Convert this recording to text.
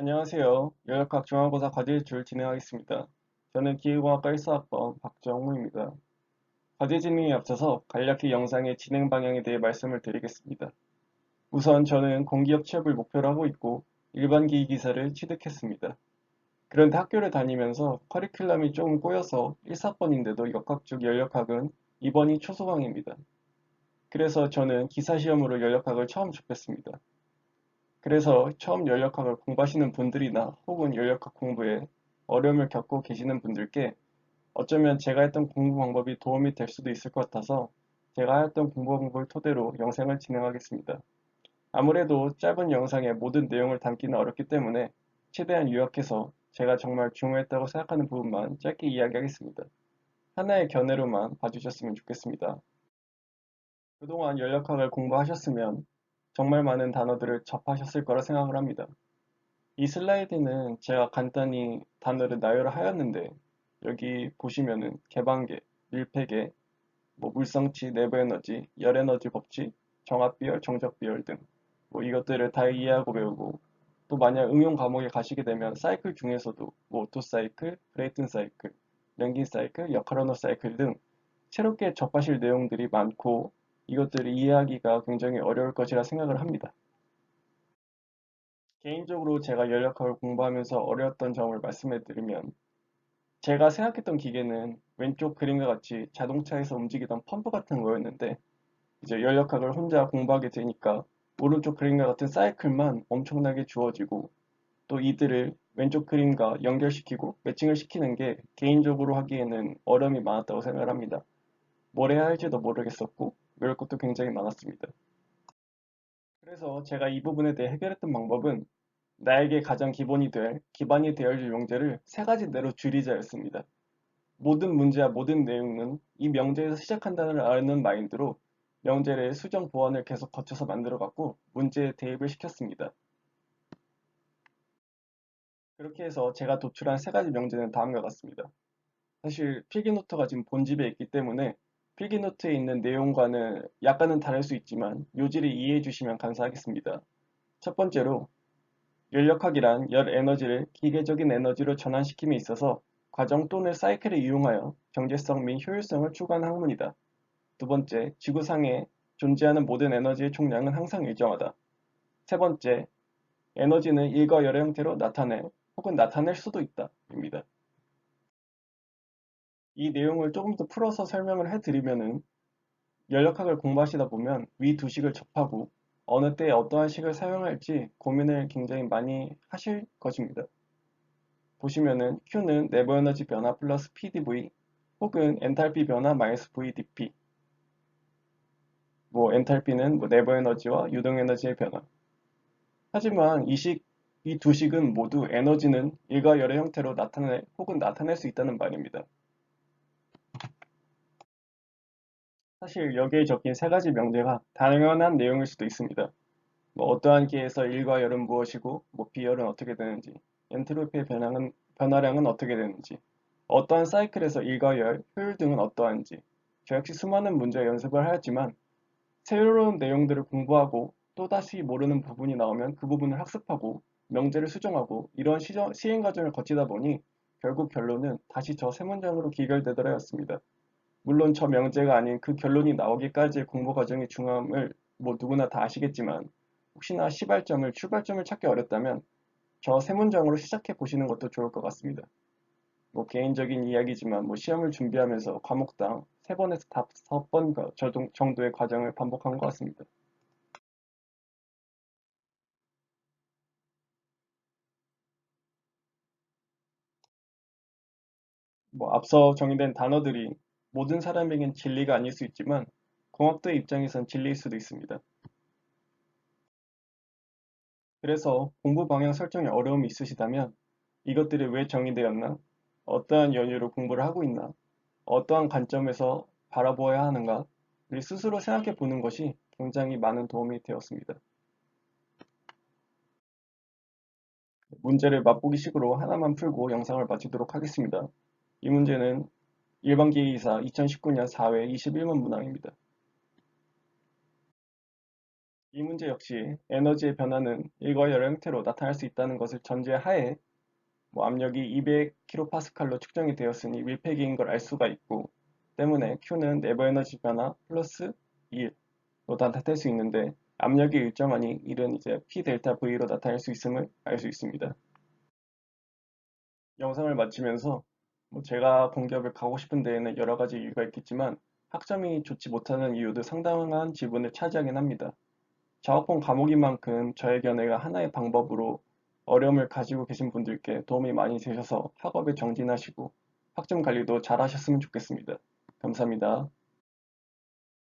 안녕하세요. 연역학 중간고사 과제출 진행하겠습니다. 저는 기계공학과 1사학번 박정우입니다. 과제 진행에 앞서서 간략히 영상의 진행 방향에 대해 말씀을 드리겠습니다. 우선 저는 공기업 취업을 목표로 하고 있고 일반 기기 기사를 취득했습니다. 그런데 학교를 다니면서 커리큘럼이 조금 꼬여서 1사학번인데도 역학 쪽 연역학은 이번이 초소강입니다. 그래서 저는 기사시험으로 연역학을 처음 접했습니다. 그래서 처음 연역학을 공부하시는 분들이나 혹은 연역학 공부에 어려움을 겪고 계시는 분들께 어쩌면 제가 했던 공부 방법이 도움이 될 수도 있을 것 같아서 제가 했던 공부 방법을 토대로 영상을 진행하겠습니다. 아무래도 짧은 영상에 모든 내용을 담기는 어렵기 때문에 최대한 요약해서 제가 정말 중요했다고 생각하는 부분만 짧게 이야기하겠습니다. 하나의 견해로만 봐주셨으면 좋겠습니다. 그동안 연역학을 공부하셨으면 정말 많은 단어들을 접하셨을 거라 생각을 합니다. 이 슬라이드는 제가 간단히 단어를 나열을 하였는데 여기 보시면은 개방계, 밀폐계, 물성치, 내부에너지, 열에너지 법칙, 정합비열, 정적비열 등 이것들을 다 이해하고 배우고 또 만약 응용 과목에 가시게 되면 사이클 중에서도 오토 사이클, 브레이튼 사이클, 랭긴 사이클, 역할언어 사이클 등 새롭게 접하실 내용들이 많고 이것들을 이해하기가 굉장히 어려울 것이라 생각을 합니다. 개인적으로 제가 연력학을 공부하면서 어려웠던 점을 말씀해 드리면 제가 생각했던 기계는 왼쪽 그림과 같이 자동차에서 움직이던 펌프 같은 거였는데 이제 연력학을 혼자 공부하게 되니까 오른쪽 그림과 같은 사이클만 엄청나게 주어지고 또 이들을 왼쪽 그림과 연결시키고 매칭을 시키는 게 개인적으로 하기에는 어려움이 많았다고 생각을 합니다. 뭘 해야 할지도 모르겠었고 외울 것도 굉장히 많았습니다. 그래서 제가 이 부분에 대해 해결했던 방법은 나에게 가장 기반이 되어야 할 명제를 세 가지 내로 줄이자였습니다. 모든 문제와 모든 내용은 이 명제에서 시작한다는 아는 마인드로 명제를 수정 보완을 계속 거쳐서 만들어갔고 문제에 대입을 시켰습니다. 그렇게 해서 제가 도출한 세 가지 명제는 다음과 같습니다. 사실 필기노트가 지금 본집에 있기 때문에 필기노트에 있는 내용과는 약간은 다를 수 있지만 요지를 이해해 주시면 감사하겠습니다. 첫 번째로 열역학이란 열 에너지를 기계적인 에너지로 전환시킴에 있어서 과정 또는 사이클을 이용하여 경제성 및 효율성을 추구하는 학문이다. 두 번째, 지구상에 존재하는 모든 에너지의 총량은 항상 일정하다. 세 번째, 에너지는 일과 열의 형태로 나타내 혹은 나타낼 수도 있다. 입니다. 이 내용을 조금 더 풀어서 설명을 해드리면은 열역학을 공부하시다 보면 위 두 식을 접하고 어느 때에 어떠한 식을 사용할지 고민을 굉장히 많이 하실 것입니다. 보시면은 Q는 내부 에너지 변화 플러스 PDV 혹은 엔탈피 변화 마이너스 VDP 엔탈피는 내부 에너지와 유동 에너지의 변화. 하지만 이 두 식은 모두 에너지는 일과 열의 형태로 나타내 혹은 나타낼 수 있다는 말입니다. 사실 여기에 적힌 세 가지 명제가 당연한 내용일 수도 있습니다. 어떠한 기에서 일과 열은 무엇이고, 비열은 어떻게 되는지, 엔트로피의 변화량은 어떻게 되는지, 어떠한 사이클에서 일과 열, 효율 등은 어떠한지, 저 역시 수많은 문제 연습을 하였지만 새로운 내용들을 공부하고 또다시 모르는 부분이 나오면 그 부분을 학습하고 명제를 수정하고 이런 시행 과정을 거치다 보니 결국 결론은 다시 저 세 문장으로 귀결되더라였습니다. 물론 저 명제가 아닌 그 결론이 나오기까지의 공부 과정의 중요함을 누구나 다 아시겠지만 혹시나 시발점을 출발점을 찾기 어렵다면 저 세 문장으로 시작해 보시는 것도 좋을 것 같습니다. 개인적인 이야기지만 시험을 준비하면서 과목당 3번에서 5번 정도의 과정을 반복한 것 같습니다. 앞서 정의된 단어들이 모든 사람에겐 진리가 아닐 수 있지만 공학도의 입장에선 진리일 수도 있습니다. 그래서 공부 방향 설정에 어려움이 있으시다면 이것들이 왜 정의되었나? 어떠한 연유로 공부를 하고 있나? 어떠한 관점에서 바라보아야 하는가? 를 스스로 생각해 보는 것이 굉장히 많은 도움이 되었습니다. 문제를 맛보기식으로 하나만 풀고 영상을 마치도록 하겠습니다. 이 문제는 일반기기사 2019년 4회 21번 문항입니다. 이 문제 역시 에너지의 변화는 일과 여러 형태로 나타날 수 있다는 것을 전제하에 압력이 200kPa로 측정이 되었으니 밀폐기인 걸 알 수가 있고 때문에 Q는 내부 에너지 변화 플러스 1로 나타낼 수 있는데 압력이 일정하니 이는 이제 P 델타 V로 나타낼 수 있음을 알 수 있습니다. 영상을 마치면서 제가 공기업을 가고 싶은 데에는 여러 가지 이유가 있겠지만 학점이 좋지 못하는 이유도 상당한 지분을 차지하긴 합니다. 작업본 과목인 만큼 저의 견해가 하나의 방법으로 어려움을 가지고 계신 분들께 도움이 많이 되셔서 학업에 정진하시고 학점 관리도 잘 하셨으면 좋겠습니다. 감사합니다.